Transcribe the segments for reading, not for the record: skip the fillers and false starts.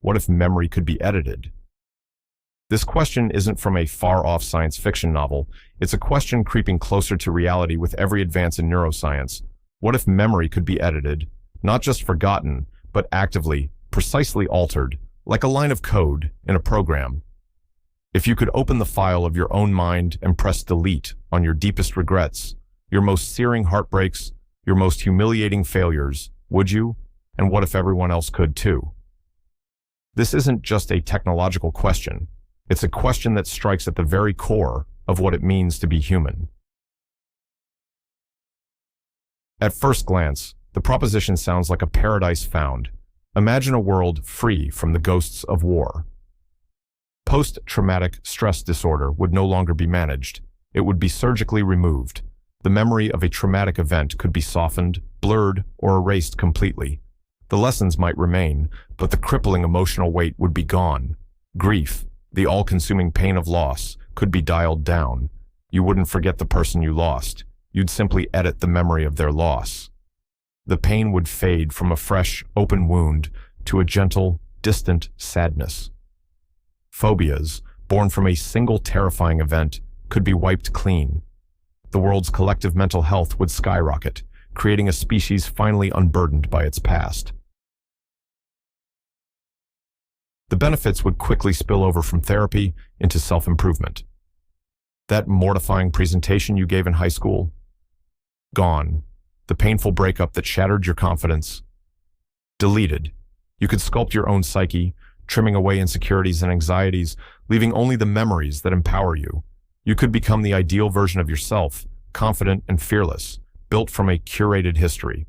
What if memory could be edited? This question isn't from a far-off science fiction novel. It's a question creeping closer to reality with every advance in neuroscience. What if memory could be edited, not just forgotten, but actively, precisely altered, like a line of code in a program? If you could open the file of your own mind and press delete on your deepest regrets, your most searing heartbreaks, your most humiliating failures, would you? And what if everyone else could too? This isn't just a technological question. It's a question that strikes at the very core of what it means to be human. At first glance, the proposition sounds like a paradise found. Imagine a world free from the ghosts of war. Post-traumatic stress disorder would no longer be managed. It would be surgically removed. The memory of a traumatic event could be softened, blurred, or erased completely. The lessons might remain, but the crippling emotional weight would be gone. Grief, the all-consuming pain of loss, could be dialed down. You wouldn't forget the person you lost. You'd simply edit the memory of their loss. The pain would fade from a fresh, open wound to a gentle, distant sadness. Phobias, born from a single terrifying event, could be wiped clean. The world's collective mental health would skyrocket, creating a species finally unburdened by its past. The benefits would quickly spill over from therapy into self-improvement. That mortifying presentation you gave in high school? Gone. The painful breakup that shattered your confidence? Deleted. You could sculpt your own psyche, trimming away insecurities and anxieties, leaving only the memories that empower you. You could become the ideal version of yourself, confident and fearless, built from a curated history.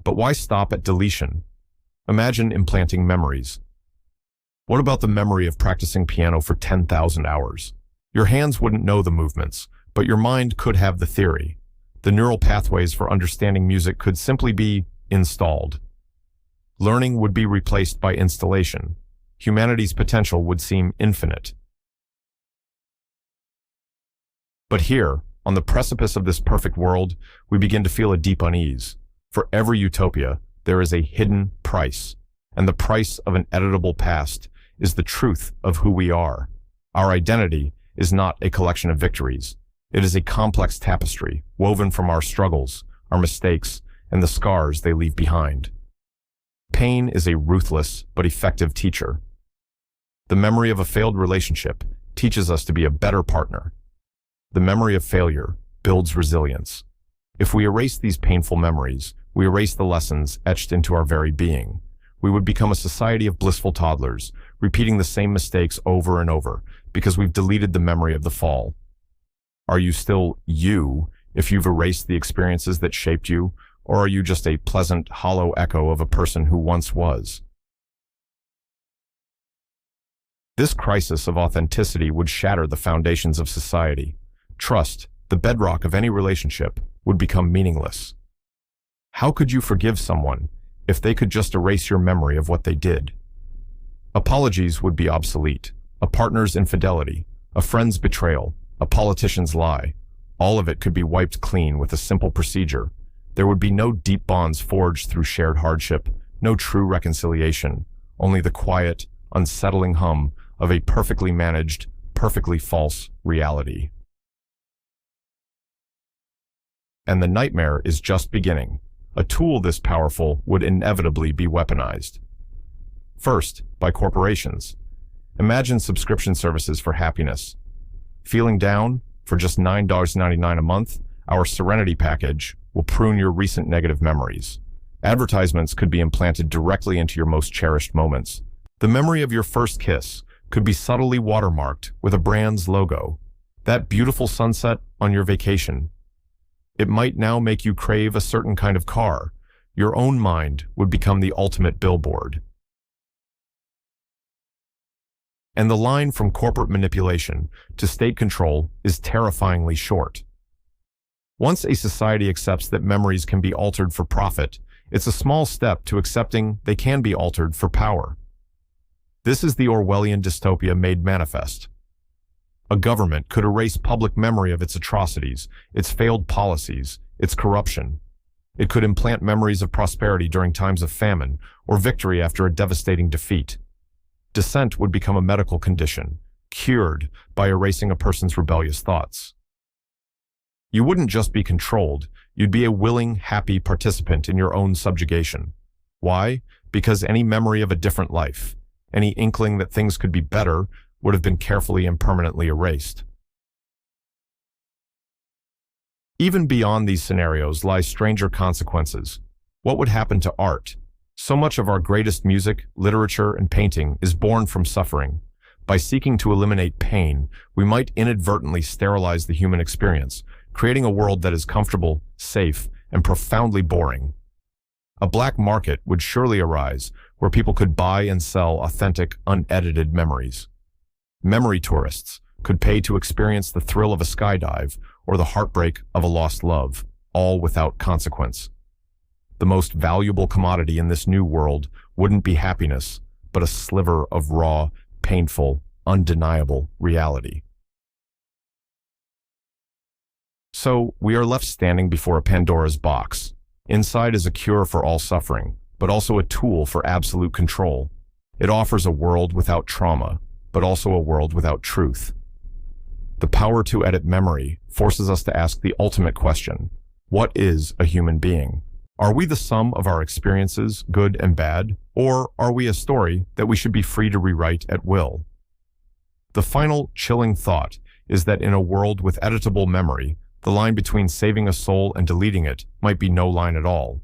But why stop at deletion? Imagine implanting memories. What about the memory of practicing piano for 10,000 hours? Your hands wouldn't know the movements, but your mind could have the theory. The neural pathways for understanding music could simply be installed. Learning would be replaced by installation. Humanity's potential would seem infinite. But here, on the precipice of this perfect world, we begin to feel a deep unease. For every utopia, there is a hidden price, and the price of an editable past is the truth of who we are. Our identity is not a collection of victories. It is a complex tapestry woven from our struggles, our mistakes, and the scars they leave behind. Pain is a ruthless but effective teacher. The memory of a failed relationship teaches us to be a better partner. The memory of failure builds resilience. If we erase these painful memories, we erase the lessons etched into our very being. We would become a society of blissful toddlers, repeating the same mistakes over and over, because we've deleted the memory of the fall. Are you still you if you've erased the experiences that shaped you, or are you just a pleasant, hollow echo of a person who once was? This crisis of authenticity would shatter the foundations of society. Trust, the bedrock of any relationship, would become meaningless. How could you forgive someone if they could just erase your memory of what they did? Apologies would be obsolete. A partner's infidelity, a friend's betrayal, a politician's lie, all of it could be wiped clean with a simple procedure. There would be no deep bonds forged through shared hardship, no true reconciliation, only the quiet, unsettling hum of a perfectly managed, perfectly false reality. And the nightmare is just beginning. A tool this powerful would inevitably be weaponized. First, by corporations. Imagine subscription services for happiness. Feeling down? For just $9.99 a month, our Serenity package will prune your recent negative memories. Advertisements could be implanted directly into your most cherished moments. The memory of your first kiss could be subtly watermarked with a brand's logo. That beautiful sunset on your vacation. It might now make you crave a certain kind of car. Your own mind would become the ultimate billboard. And the line from corporate manipulation to state control is terrifyingly short. Once a society accepts that memories can be altered for profit, it's a small step to accepting they can be altered for power. This is the Orwellian dystopia made manifest. A government could erase public memory of its atrocities, its failed policies, its corruption. It could implant memories of prosperity during times of famine or victory after a devastating defeat. Dissent would become a medical condition, cured by erasing a person's rebellious thoughts. You wouldn't just be controlled, you'd be a willing, happy participant in your own subjugation. Why? Because any memory of a different life, any inkling that things could be better, would have been carefully and permanently erased. Even beyond these scenarios lie stranger consequences. What would happen to art? So much of our greatest music, literature, and painting is born from suffering. By seeking to eliminate pain, we might inadvertently sterilize the human experience, creating a world that is comfortable, safe, and profoundly boring. A black market would surely arise where people could buy and sell authentic, unedited memories. Memory tourists could pay to experience the thrill of a skydive or the heartbreak of a lost love, all without consequence. The most valuable commodity in this new world wouldn't be happiness, but a sliver of raw, painful, undeniable reality. So, we are left standing before a Pandora's box. Inside is a cure for all suffering, but also a tool for absolute control. It offers a world without trauma, but also a world without truth. The power to edit memory forces us to ask the ultimate question: what is a human being? Are we the sum of our experiences, good and bad, or are we a story that we should be free to rewrite at will? The final chilling thought is that in a world with editable memory, the line between saving a soul and deleting it might be no line at all.